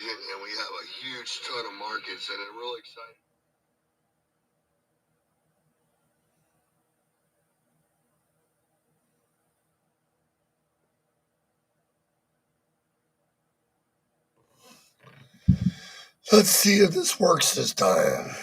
and we have a huge ton of markets, and it's really exciting. Let's see if this works this time.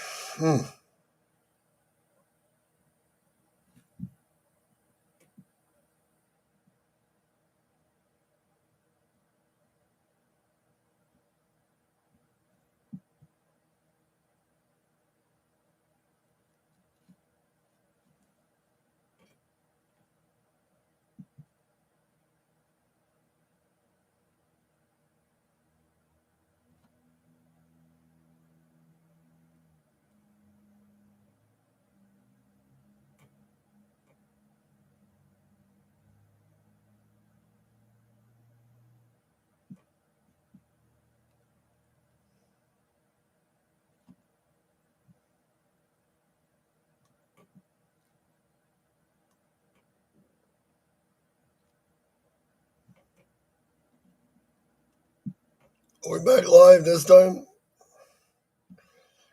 Are we back live this time?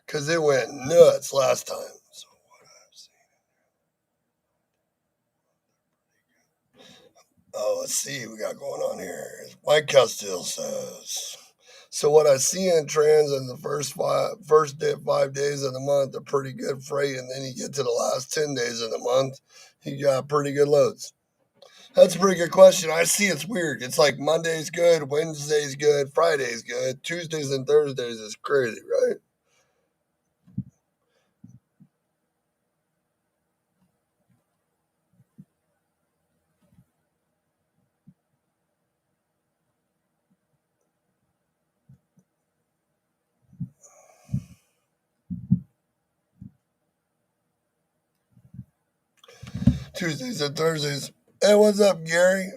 Because it went nuts last time. So let's see what we got going on here. Mike Castile says. So what I see in trends in the first 5 days of the month are pretty good freight, and then you get to the last 10 days of the month, you got pretty good loads. That's a pretty good question. I see it's weird. It's like Monday's good, Wednesday's good, Friday's good, Tuesdays and Thursdays is crazy, right? Tuesdays and Thursdays. Hey, what's up, Gary?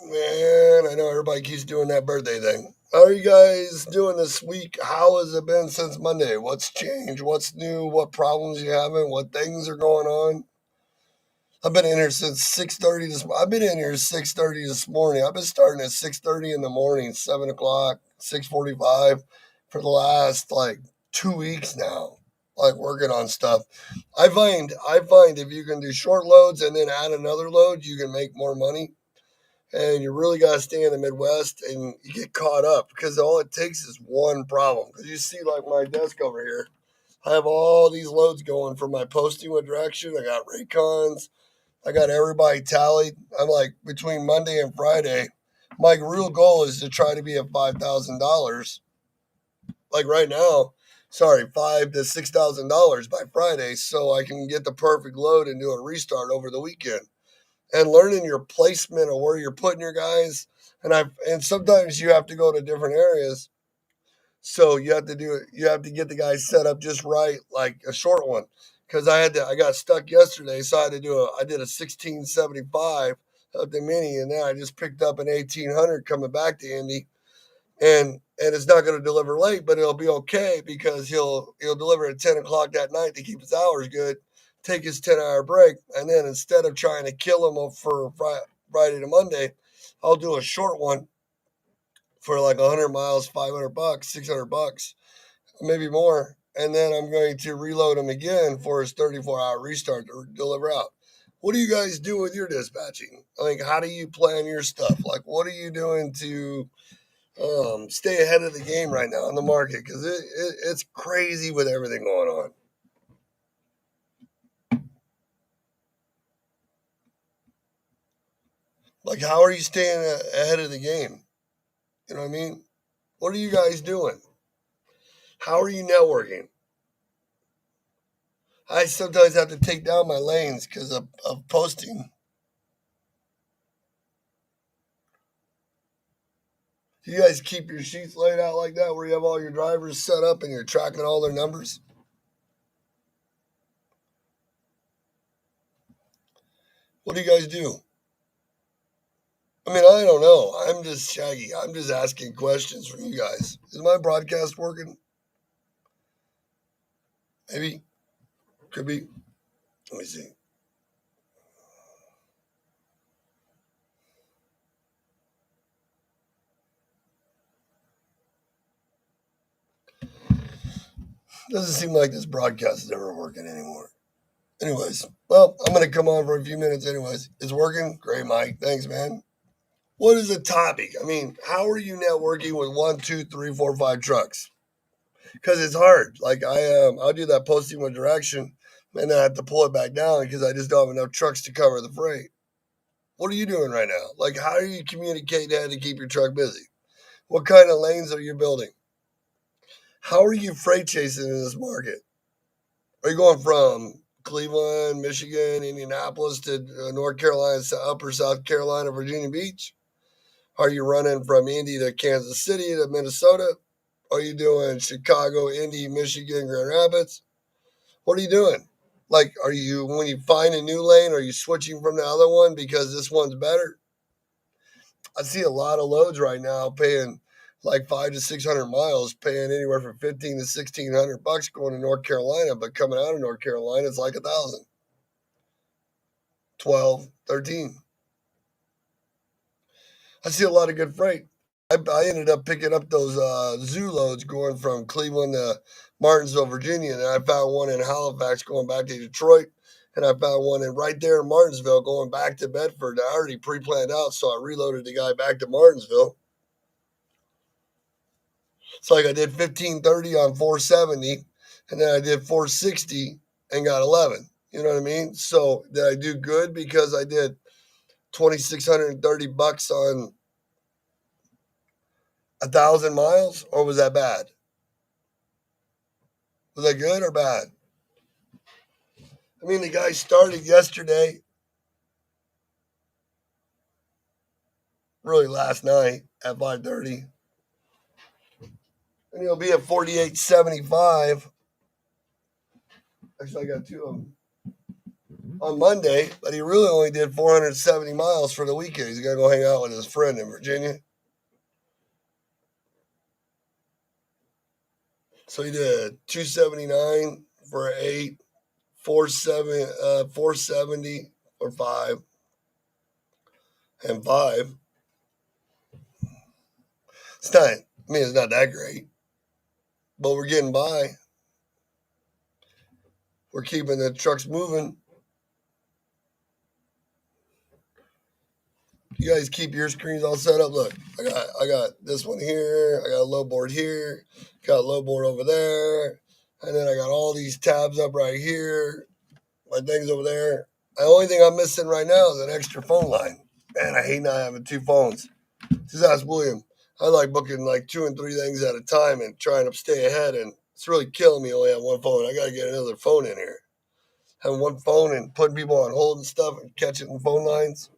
Man, I know everybody keeps doing that birthday thing. How are you guys doing this week? How has it been since Monday? What's changed? What's new? What problems you having? What things are going on? I've been in here since 6:30 this. I've been in here 6:30 this morning. I've been starting at 6:30 in the morning, 7 o'clock, 6:45 for the last like 2 weeks now. Like working on stuff. I find if you can do short loads and then add another load, you can make more money. And you really got to stay in the Midwest and you get caught up because all it takes is one problem. Because you see, like my desk over here, I have all these loads going for my posting with direction. I got Raycons, I got everybody tallied. I'm like between Monday and Friday. My real goal is to try to be at $5,000. Like right now, sorry, $5,000 to $6,000 by Friday, so I can get the perfect load and do a restart over the weekend and learning your placement of where you're putting your guys. And sometimes you have to go to different areas. So you have to do it. You have to get the guys set up just right, like a short one. Because I got stuck yesterday, so I did a 1675 of the mini, and then I just picked up an 1800 coming back to Indy, and it's not going to deliver late, but it'll be okay because he'll deliver at 10 o'clock that night to keep his hours good, take his 10-hour break, and then instead of trying to kill him for Friday to Monday, I'll do a short one for like 100 miles, $500, $600, maybe more, and then I'm going to reload him again for his 34-hour restart to deliver out. What do you guys do with your dispatching? Like, how do you plan your stuff? Like, what are you doing to stay ahead of the game right now in the market because it's crazy with everything going on. Like, how are you staying ahead of the game? You know what I mean? What are you guys doing? How are you networking? I sometimes have to take down my lanes because of posting. Do you guys keep your sheets laid out like that where you have all your drivers set up and you're tracking all their numbers? What do you guys do? I mean, I don't know. I'm just Shaggy. I'm just asking questions from you guys. Is my broadcast working? Maybe. Could be. Let me see. Doesn't seem like this broadcast is ever working anymore. Anyways, well, I'm going to come on for a few minutes anyways. It's working? Great, Mike. Thanks, man. What is the topic? I mean, how are you networking with one, two, three, four, five trucks? Because it's hard. Like I'll do that posting with direction, and then I have to pull it back down because I just don't have enough trucks to cover the freight. What are you doing right now? Like, how are you communicating that to keep your truck busy? What kind of lanes are you building? How are you freight chasing in this market? Are you going from Cleveland, Michigan, Indianapolis to North Carolina, Upper South Carolina, Virginia Beach? Are you running from Indy to Kansas City to Minnesota? Are you doing Chicago, Indy, Michigan, Grand Rapids? What are you doing? Like, are you, when you find a new lane, are you switching from the other one because this one's better? I see a lot of loads right now paying like 500 to 600 miles, paying anywhere from 15 to 1600 bucks going to North Carolina, but coming out of North Carolina, it's like 1,000, 12, 13. I see a lot of good freight. I ended up picking up those zoo loads going from Cleveland to Martinsville, Virginia, and I found one in Halifax going back to Detroit, and I found one in right there in Martinsville going back to Bedford. I already pre-planned out, so I reloaded the guy back to Martinsville. It's like I did 1530 on 470, and then I did 460 and got 11. You know what I mean? So did I do good because I did 2,630 bucks on 1,000 miles, or was that bad? Was that good or bad? I mean, the guy started yesterday, really last night at 5:30, and he'll be at 48.75. Actually, I got two of them on Monday, but he really only did 470 miles for the weekend. He's gonna go hang out with his friend in Virginia. So he did 279 for 8, 470 for 5, and 5. It's not. I mean, it's not that great, but we're getting by. We're keeping the trucks moving. You guys keep your screens all set up. Look, I got this one here. I got a low board here. Got a low board over there, and then I got all these tabs up right here. My things over there. The only thing I'm missing right now is an extra phone line. Man, I hate not having two phones. Just ask William. I like booking like 2 and 3 things at a time and trying to stay ahead, and it's really killing me only having one phone. I got to get another phone in here. Having one phone and putting people on hold and stuff and catching the phone lines.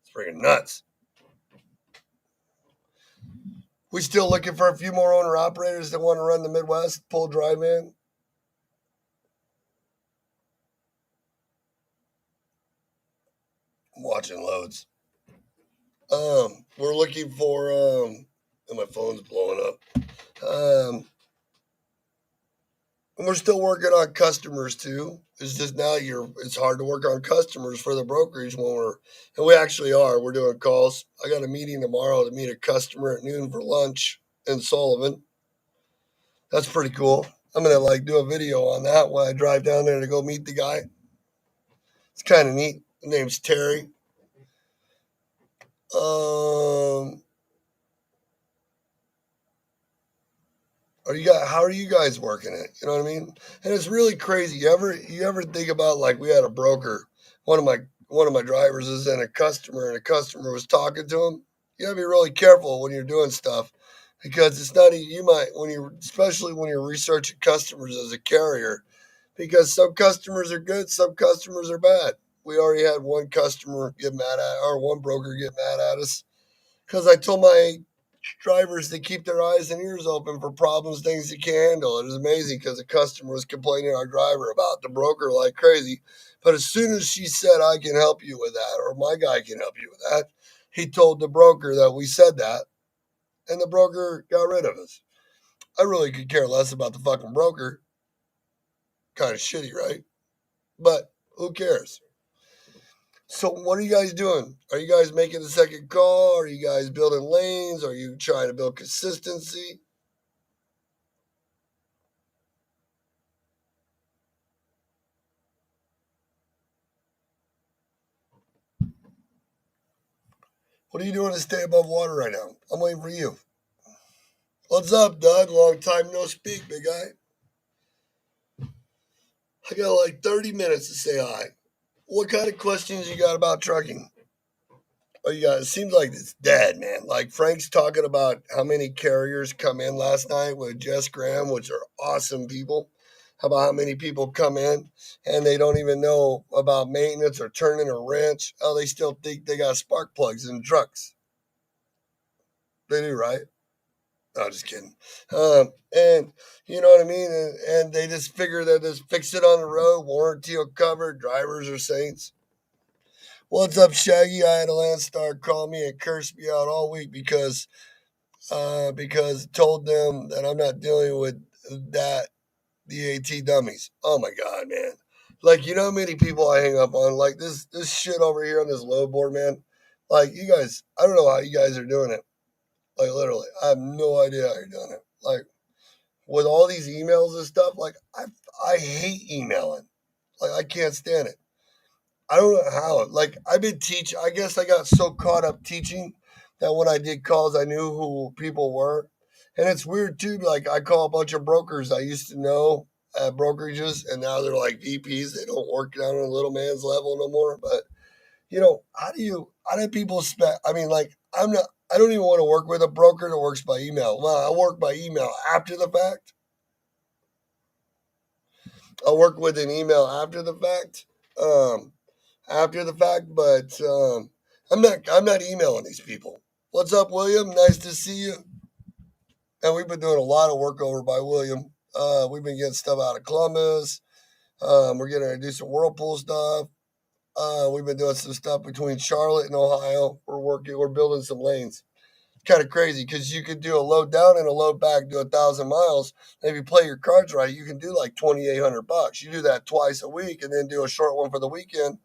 It's freaking nuts. We still looking for a few more owner operators that want to run the Midwest pull drive in. I'm watching loads. We're looking for and my phone's blowing up. And we're still working on customers too. It's just now it's hard to work on customers for the brokerage when and we actually are. We're doing calls. I got a meeting tomorrow to meet a customer at noon for lunch in Sullivan. That's pretty cool. I'm gonna like do a video on that when I drive down there to go meet the guy. It's kind of neat. His name's Terry. Um, how are you guys working it? You know what I mean? And it's really crazy. You ever think about, like, we had a broker. One of my drivers is in a customer, and a customer was talking to him. You gotta be really careful when you're doing stuff because it's not you might when you especially when you're researching customers as a carrier, because some customers are good, some customers are bad. We already had one customer get mad at, or one broker get mad at us because I told my drivers to keep their eyes and ears open for problems, things you can't handle. It was amazing because the customer was complaining to our driver about the broker like crazy. But as soon as she said, I can help you with that, or my guy can help you with that, he told the broker that we said that, and the broker got rid of us. I really could care less about the fucking broker. Kind of shitty, right? But who cares? So what are you guys doing? Are you guys making a second call? Are you guys building lanes? Are you trying to build consistency? What are you doing to stay above water right now? I'm waiting for you. What's up, Doug? Long time no speak, big guy. I got like 30 minutes to say hi. What kind of questions you got about trucking? Oh, you got, it seems like it's dead, man. Like Frank's talking about how many carriers come in last night with Jess Graham, which are awesome people. How about how many people come in and they don't even know about maintenance or turning a wrench? Oh, they still think they got spark plugs in trucks. They do, right? No, just kidding. And you know what I mean? And they just figure that just fix it on the road, warranty will cover, drivers are saints. What's up, Shaggy? I had a Landstar call me and curse me out all week because told them that I'm not dealing with that DAT dummies. Oh my god, man! Like you know how many people I hang up on? Like this shit over here on this load board, man. Like you guys, I don't know how you guys are doing it. Like literally, I have no idea how you're doing it. Like with all these emails and stuff, like I hate emailing. Like I can't stand it. I don't know how. Like I've been teach. I guess I got so caught up teaching that when I did calls, I knew who people were. And it's weird too. Like I call a bunch of brokers I used to know at brokerages, and now they're like VPs. They don't work down on a little man's level no more. But how do people spend? I mean, like I'm not. I don't even want to work with a broker that works by email. Well, I work by email after the fact. I'll work with an email Um, after the fact, but I'm not emailing these people. What's up, William? Nice to see you. And we've been doing a lot of work over by William. We've been getting stuff out of Columbus. We're getting ready to do some Whirlpool stuff. We've been doing some stuff between Charlotte and Ohio. We're building some lanes. Kind of crazy because you could do a load down and a load back, do 1,000 miles. And if you play your cards right, you can do like $2,800. You do that twice a week and then do a short one for the weekend.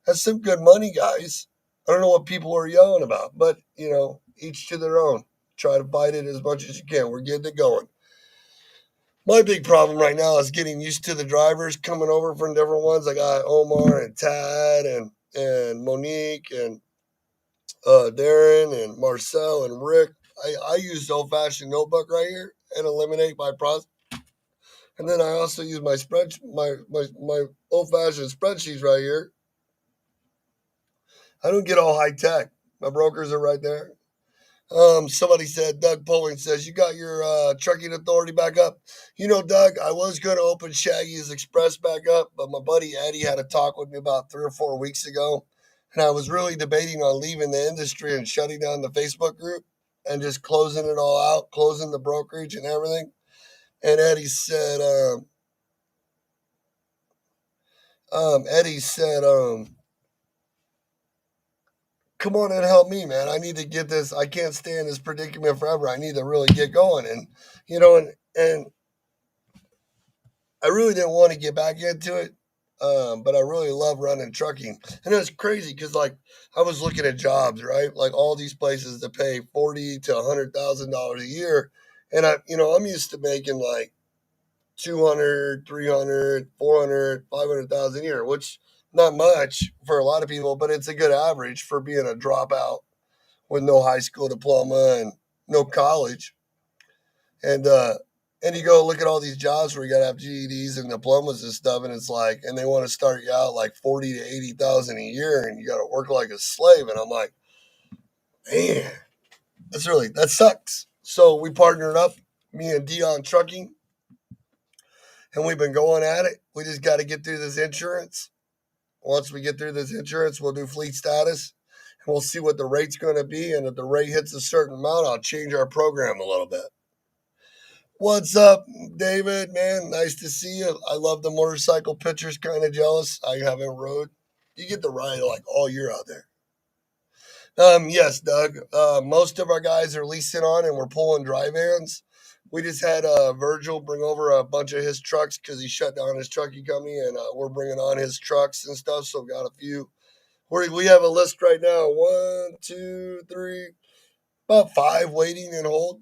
That's some good money, guys. I don't know what people are yelling about, but each to their own. Try to fight it as much as you can. We're getting it going. My big problem right now is getting used to the drivers coming over from different ones. I got Omar and Tad and Monique and Darren and Marcel and Rick. I use the old fashioned notebook right here and eliminate my process. And then I also use my old fashioned spreadsheets right here. I don't get all high tech. My brokers are right there. Somebody said, Doug Poling says, you got your trucking authority back up. Doug, I was going to open Shaggy's Express back up, but my buddy Eddie had a talk with me about 3 or 4 weeks ago. And I was really debating on leaving the industry and shutting down the Facebook group and just closing it all out, closing the brokerage and everything. And Eddie said, come on and help me, man. I need to get this. I can't stay in this predicament forever. I need to really get going. And I really didn't want to get back into it. But I really love running trucking. And it's crazy because like I was looking at jobs, right? Like all these places that pay 40 to $100,000 a year. And I'm used to making like 200, 300, 400, 500,000 a year, which not much for a lot of people, but it's a good average for being a dropout with no high school diploma and no college. And and you go look at all these jobs where you gotta have GEDs and diplomas and stuff, and it's like, and they want to start you out like 40 to 80,000 a year, and you got to work like a slave. And I'm like, man, that sucks. So we partnered up, me and Dion Trucking, and we've been going at it. We just got to get through this insurance. Once we get through this insurance, we'll do fleet status, and we'll see what the rate's going to be. And if the rate hits a certain amount, I'll change our program a little bit. What's up, David? Man, nice to see you. I love the motorcycle pictures. Kind of jealous. I haven't rode. You get to ride like all year out there. Yes, Doug. Most of our guys are leasing on, and we're pulling dry vans. We just had Virgil bring over a bunch of his trucks because he shut down his trucking company, and we're bringing on his trucks and stuff. So we got a few. We have a list right now. 1, 2, 3, about 5 waiting and hold.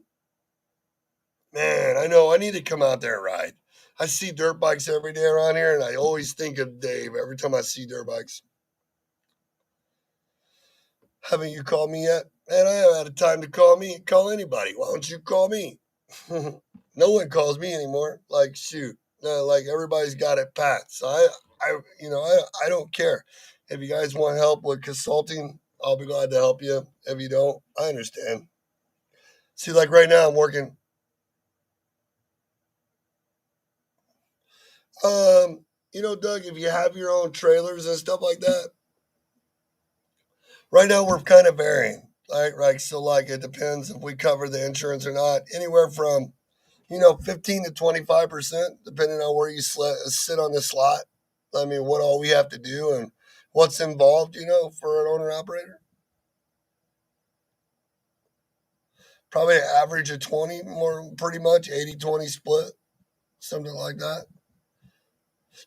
Man, I know. I need to come out there and ride. I see dirt bikes every day around here, and I always think of Dave every time I see dirt bikes. Haven't you called me yet? And I haven't had a time to call anybody. Why don't you call me? No one calls me anymore. Like, shoot. Like, everybody's got it pat. So I don't care. If you guys want help with consulting, I'll be glad to help you. If you don't, I understand. See, like right now, I'm working. Doug, if you have your own trailers and stuff like that, right now we're kind of varying. Right. So, like, it depends if we cover the insurance or not. Anywhere from 15 to 25%, depending on where you sit on the slot. I mean, what all we have to do and what's involved, for an owner operator. Probably an average of 20, more pretty much 80-20 split, something like that.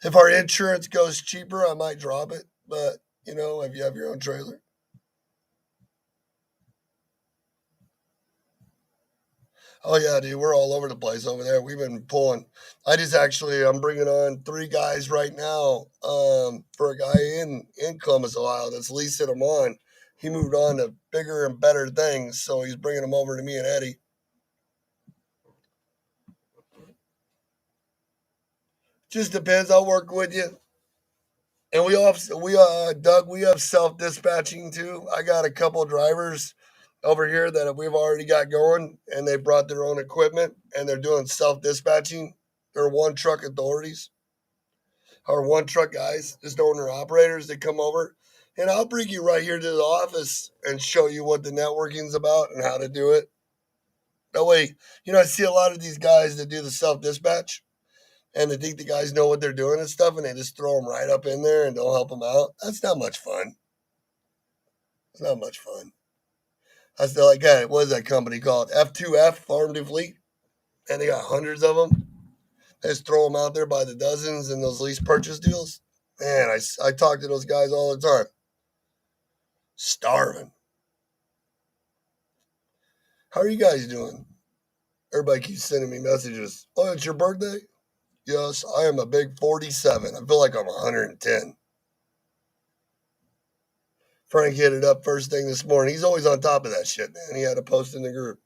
If our insurance goes cheaper, I might drop it. But, if you have your own trailer. Oh yeah, dude, we're all over the place over there. We've been pulling. I'm bringing on three guys right now. For a guy in Columbus, Ohio, that's leasing them on. He moved on to bigger and better things, so he's bringing them over to me and Eddie. Just depends. I'll work with you. And Doug, we have self dispatching too. I got a couple drivers over here that we've already got going, and they brought their own equipment, and they're doing self dispatching. They're one truck authorities, or one truck guys, just owner operators that come over. And I'll bring you right here to the office and show you what the networking's about and how to do it. That way, I see a lot of these guys that do the self dispatch, and they think the guys know what they're doing and stuff, and they just throw them right up in there and don't help them out. That's not much fun. It's not much fun. I still like, hey, what is that company called? F2F, Farm to Fleet, and they got hundreds of them. They just throw them out there by the dozens in those lease purchase deals. Man, I talk to those guys all the time. Starving. How are you guys doing? Everybody keeps sending me messages. Oh, it's your birthday? Yes, I am a big 47. I feel like I'm 110. Frank hit it up first thing this morning. He's always on top of that shit, man. He had a post in the group.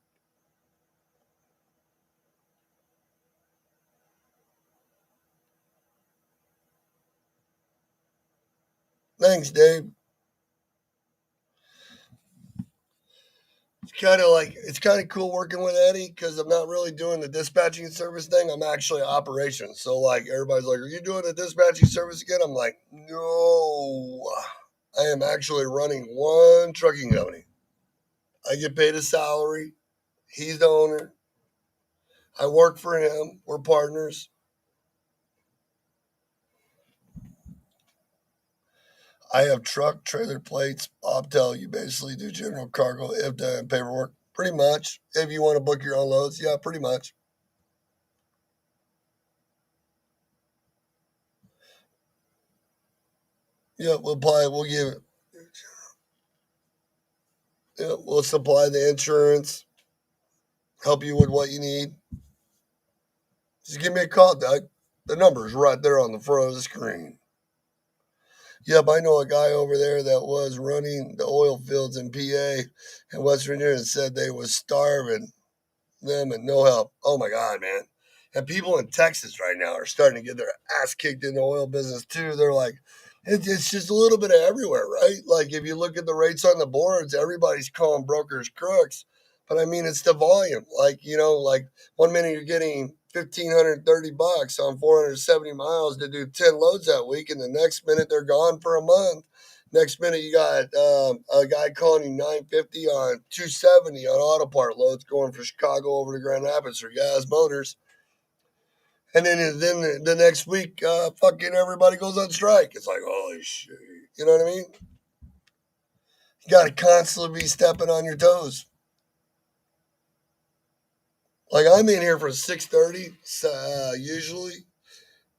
Thanks, Dave. It's kind of cool working with Eddie because I'm not really doing the dispatching service thing. I'm actually operations. So like everybody's like, "Are you doing the dispatching service again?" I'm like, "No, I am actually running one trucking company. I get paid a salary. He's the owner. I work for him. We're partners. I have truck trailer plates. Obtel. You basically do general cargo, IFTA, and paperwork. Pretty much. If you want to book your own loads, yeah, pretty much. Yeah, we'll apply. We'll give. Yeah, we'll supply the insurance. Help you with what you need. Just give me a call, Doug. The number's right there on the front of the screen. Yep, I know a guy over there that was running the oil fields in PA and West Virginia and said they was starving them and no help. Oh my God, man. And people in Texas right now are starting to get their ass kicked in the oil business too. They're like, it's just a little bit of everywhere, right? Like if you look at the rates on the boards, everybody's calling brokers crooks. But I mean, it's the volume. Like, like 1 minute you're getting $1,530 on 470 miles to do 10 loads that week. And the next minute they're gone for a month. Next minute, you got a guy calling you 950 on 270 on auto part loads going from Chicago over to Grand Rapids for gas motors. And then the next week, fucking everybody goes on strike. It's like, holy shit. You know what I mean? You got to constantly be stepping on your toes. Like I'm in here from 6:30 usually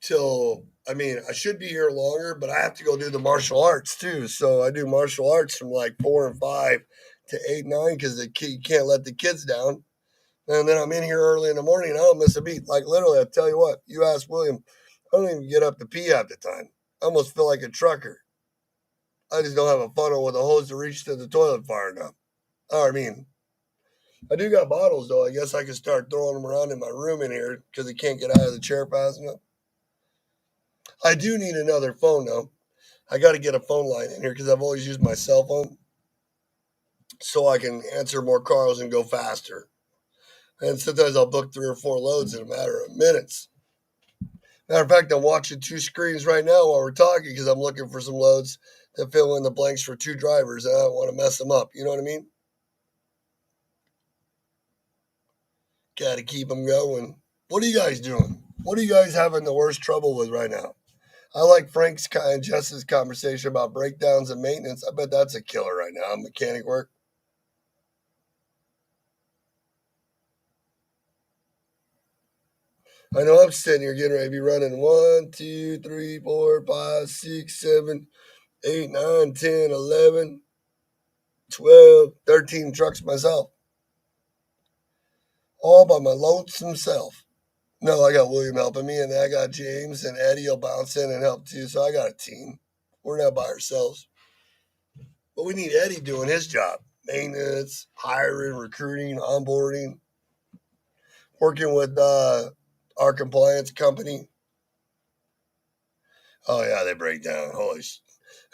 till I should be here longer, but I have to go do the martial arts too. So I do martial arts from like 4 and 5 to 8, 9 because you can't let the kids down. And then I'm in here early in the morning and I don't miss a beat. Like literally, I tell you what, you ask William, I don't even get up to pee half the time. I almost feel like a trucker. I just don't have a funnel with a hose to reach to the toilet far enough. Oh, I mean, I do got bottles though. I guess I could start throwing them around in my room in here because he can't get out of the chair fast enough. I do need another phone though. I got to get a phone line in here because I've always used my cell phone so I can answer more calls and go faster. And sometimes I'll book 3 or 4 loads in a matter of minutes. Matter of fact, I'm watching 2 screens right now while we're talking because I'm looking for some loads that fill in the blanks for 2 drivers, and I don't want to mess them up. You know what I mean? Got to keep them going. What are you guys doing? What are you guys having the worst trouble with right now? I like Frank's and Jess's conversation about breakdowns and maintenance. I bet that's a killer right now. Mechanic work. I know I'm sitting here getting ready to be running 1, 2, 3, 4, 5, 6, 7, 8, 9, 10, 11, 12, 13 trucks myself, all by my lonesome self. No, I got William helping me, and I got James and Eddie will bounce in and help too. So I got a team. We're not by ourselves, but we need Eddie doing his job: maintenance, hiring, recruiting, onboarding, working with our compliance company. Oh yeah, they break down. Holy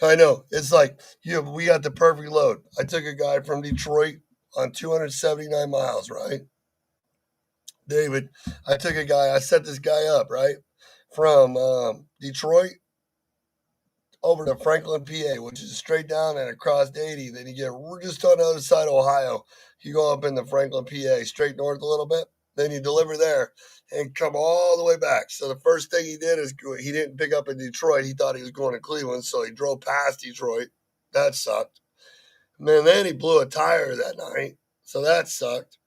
I know. It's like, we got the perfect load. I took a guy from Detroit on 279 miles, right? David, I took a guy, I set this guy up, right? From Detroit over to Franklin, PA, which is straight down and across 80. Then you get, we're just on the other side of Ohio. You go up into Franklin, PA, straight north a little bit. Then you deliver there and come all the way back. So the first thing he did is he didn't pick up in Detroit. He thought he was going to Cleveland, so he drove past Detroit. That sucked. And then he blew a tire that night, so that sucked.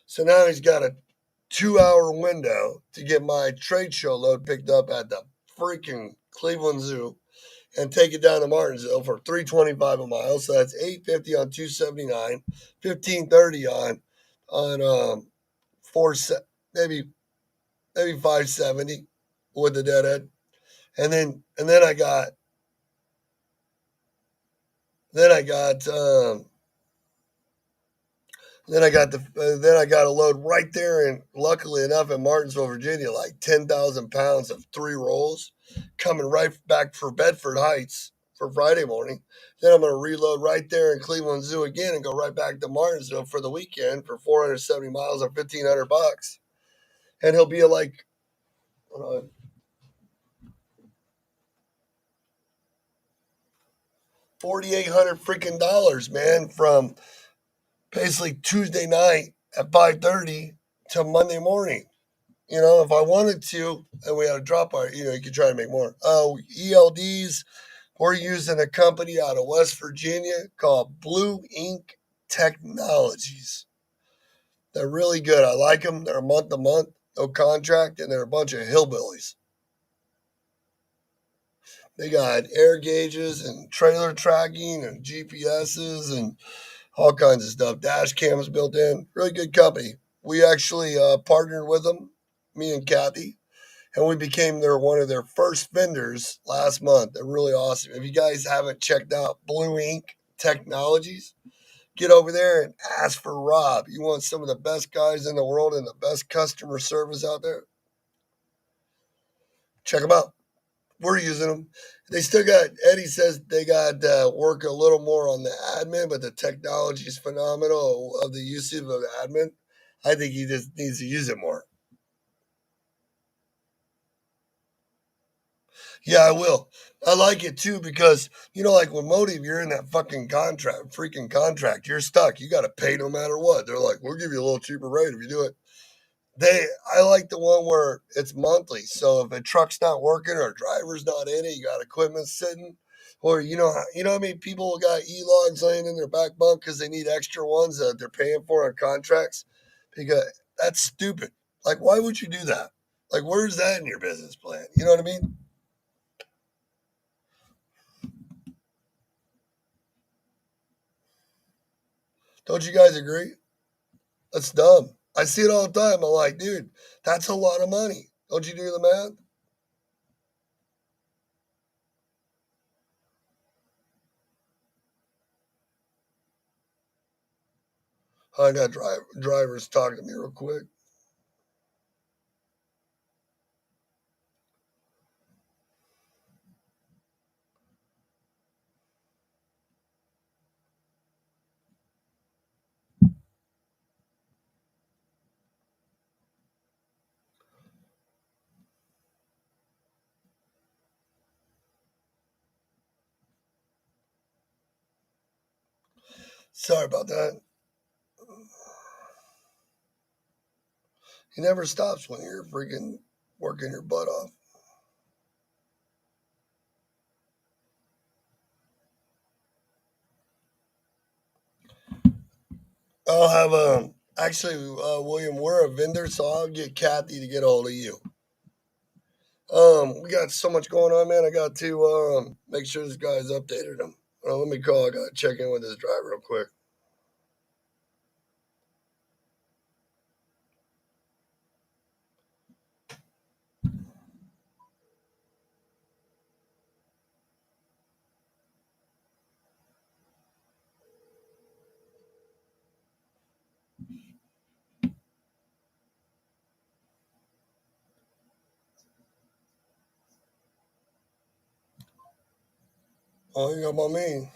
So now he's got a 2 hour window to get my trade show load picked up at the freaking Cleveland Zoo and take it down to Martinsville for 325 a mile. So that's 850 on 279, 1530 on four maybe 570 with the deadhead. And then I got then I got a load right there, and luckily enough in Martinsville, Virginia, like 10,000 pounds of 3 rolls, coming right back for Bedford Heights for Friday morning. Then I'm going to reload right there in Cleveland Zoo again and go right back to Martinsville for the weekend for 470 miles or $1,500, and he'll be like uh, 4,800 freaking dollars, man, from basically Tuesday night at 5:30 to Monday morning. If I wanted to, and we had to drop our, you could try to make more. ELDs, we're using a company out of West Virginia called Blue Ink Technologies. They're really good. I like them. They're a month to month, no contract, and they're a bunch of hillbillies. They got air gauges and trailer tracking and GPSs and all kinds of stuff. Dash cams built in. Really good company. We actually partnered with them, me and Kathy, and we became one of their first vendors last month. They're really awesome. If you guys haven't checked out Blue Ink Technologies, get over there and ask for Rob. You want some of the best guys in the world and the best customer service out there? Check them out. We're using them. They still got, Eddie says they got work a little more on the admin, but the technology is phenomenal of the usage of the admin. I think he just needs to use it more. Yeah, I will. I like it too because like with Motive, you're in that fucking freaking contract. You're stuck. You got to pay no matter what. They're like, we'll give you a little cheaper rate if you do it. I like the one where it's monthly. So if a truck's not working or a driver's not in it, you got equipment sitting, or how many people got e-logs laying in their back bunk because they need extra ones that they're paying for on contracts. Because that's stupid. Like, why would you do that? Like, where's that in your business plan? You know what I mean? Don't you guys agree? That's dumb. I see it all the time. I'm like, dude, that's a lot of money. Don't you do the math? I got drivers talking to me real quick. Sorry about that. He never stops when you're freaking working your butt off. I'll have actually William, we're a vendor, so I'll get Kathy to get a hold of you. We got so much going on, man. I got to make sure this guy's updated him. Let me call. I gotta check in with this driver real quick. Oh, you got my me.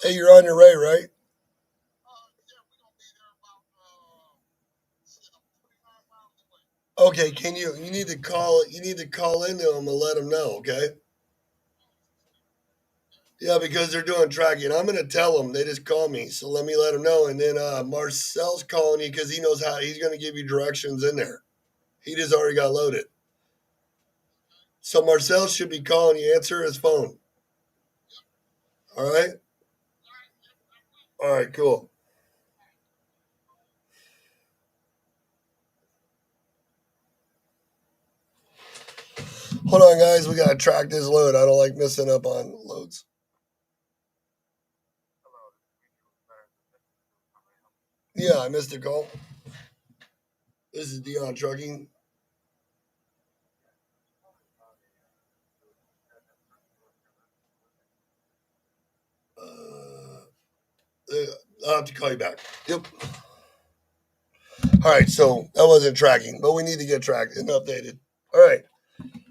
Hey, you're on your way, right? Okay, can you need to call into them and let them know, okay? Yeah, because they're doing tracking. I'm gonna tell them. They just call me, so let me let them know. And then Marcel's calling you because he knows how. He's gonna give you directions in there. He just already got loaded. So Marcel should be calling you. Answer his phone. All right. All right. Cool. Hold on, guys. We gotta track this load. I don't like missing up on loads. Yeah, I missed a call. This is Dion Trucking. Uh, I'll have to call you back. Yep. All right. So that wasn't tracking, but we need to get tracked and updated. All right.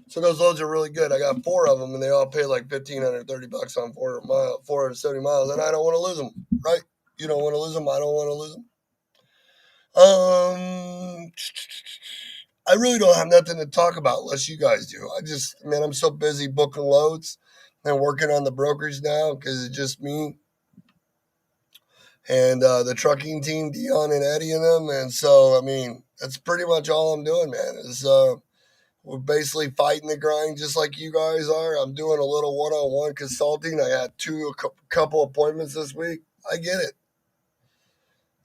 So those loads are really good. I got four of them, and they all pay like $1,530 on 470 miles, and I don't want to lose them. Right? You don't want to lose them. I don't want to lose them. I really don't have nothing to talk about unless you guys do. Man, I'm so busy booking loads and working on the brokerage now because it's just me and the trucking team, Dion and Eddie and them. And so, I mean, that's pretty much all I'm doing, man. We're basically fighting the grind just like you guys are. I'm doing a little one-on-one consulting. I had couple appointments this week. I get it.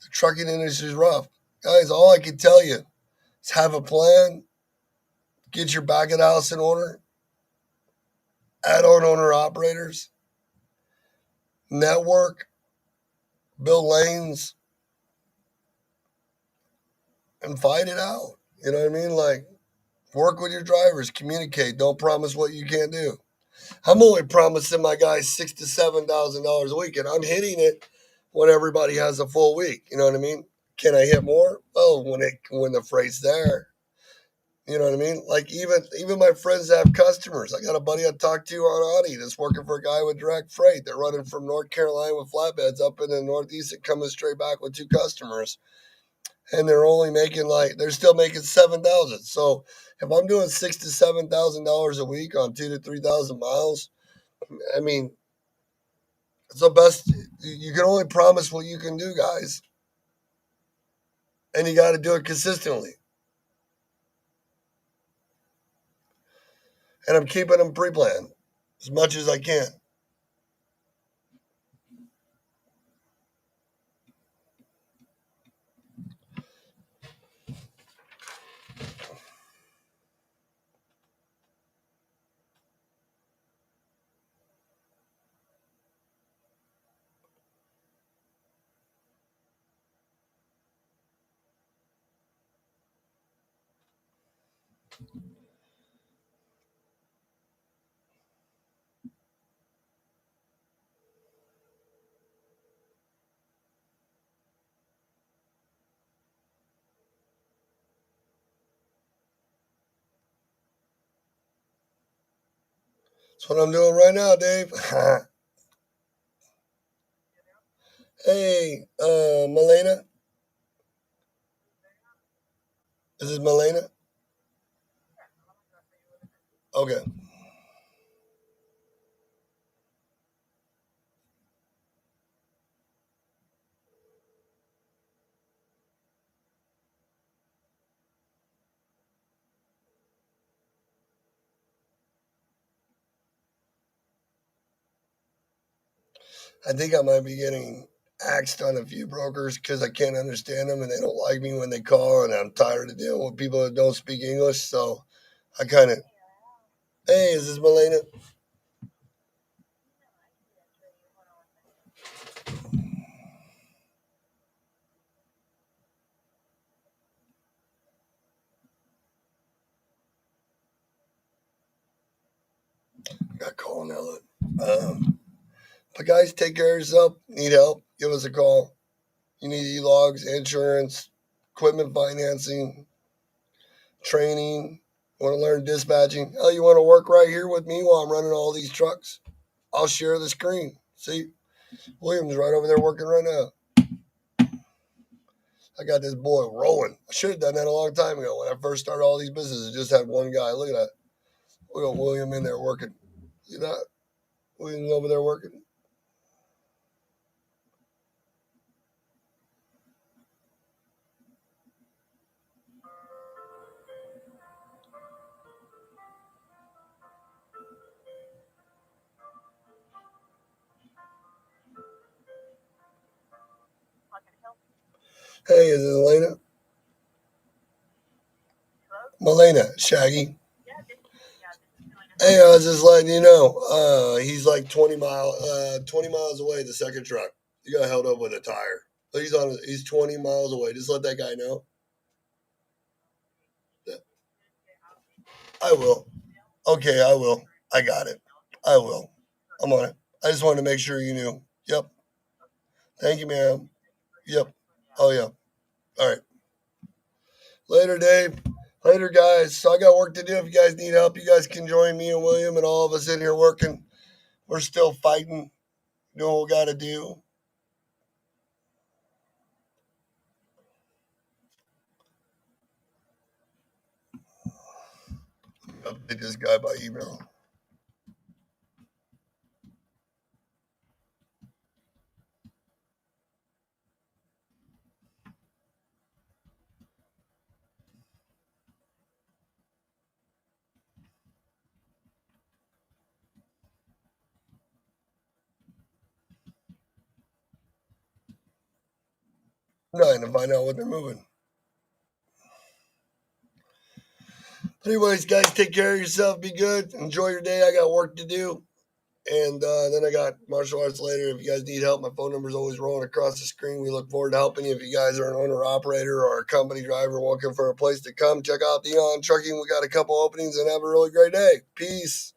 The trucking industry is rough. Guys, all I can tell you is have a plan, get your back of the house in order, add on owner operators, network, build lanes, and fight it out. You know what I mean? Like, work with your drivers, communicate. Don't promise what you can't do. I'm only promising my guys $6,000 to $7,000 a week, and I'm hitting it when everybody has a full week. You know what I mean? Can I hit more? Oh, when the freight's there. You know what I mean? Like even my friends that have customers. I got a buddy I talked to on Audi that's working for a guy with direct freight. They're running from North Carolina with flatbeds up in the Northeast and coming straight back with two customers, and they're still making 7,000. So if I'm doing $6,000 to $7,000 a week on 2 to 3,000 miles, I mean, it's the best. You can only promise what you can do, guys, and you got to do it consistently. And I'm keeping them pre-planned as much as I can. That's what I'm doing right now, Dave. Hey, Melena. Is this Melena? Okay. I think I might be getting axed on a few brokers because I can't understand them and they don't like me when they call, and I'm tired of dealing with people that don't speak English. So I kind of, hey, is this Melena? Got calling Ellen. But guys, take care of yourself. Need help? Give us a call. You need e-logs, insurance, equipment financing, training. Want to learn dispatching? Hell, you want to work right here with me while I'm running all these trucks? I'll share the screen. See, William's right over there working right now. I got this boy rolling. I should have done that a long time ago when I first started all these businesses. Just had one guy. Look at that. We got William in there working. See that? William's over there working. Hey, is it Elena? Melena, Shaggy. Hey, I was just letting you know. He's like 20 miles away. The second truck. He got held up with a tire. He's 20 miles away. Just let that guy know. That I will. Okay, I will. I got it. I will. I'm on it. I just wanted to make sure you knew. Yep. Thank you, ma'am. Yep. Oh yeah. All right. Later, Dave. Later, guys. So I got work to do. If you guys need help, you guys can join me and William and all of us in here working. We're still fighting, doing what we got to do. Update this guy by email. Nine to find out what they're moving. Anyways, guys, take care of yourself. Be good. Enjoy your day. I got work to do. And then I got martial arts later. If you guys need help, my phone number is always rolling across the screen. We look forward to helping you. If you guys are an owner operator or a company driver looking for a place to come, check out the On Trucking. We got a couple openings and have a really great day. Peace.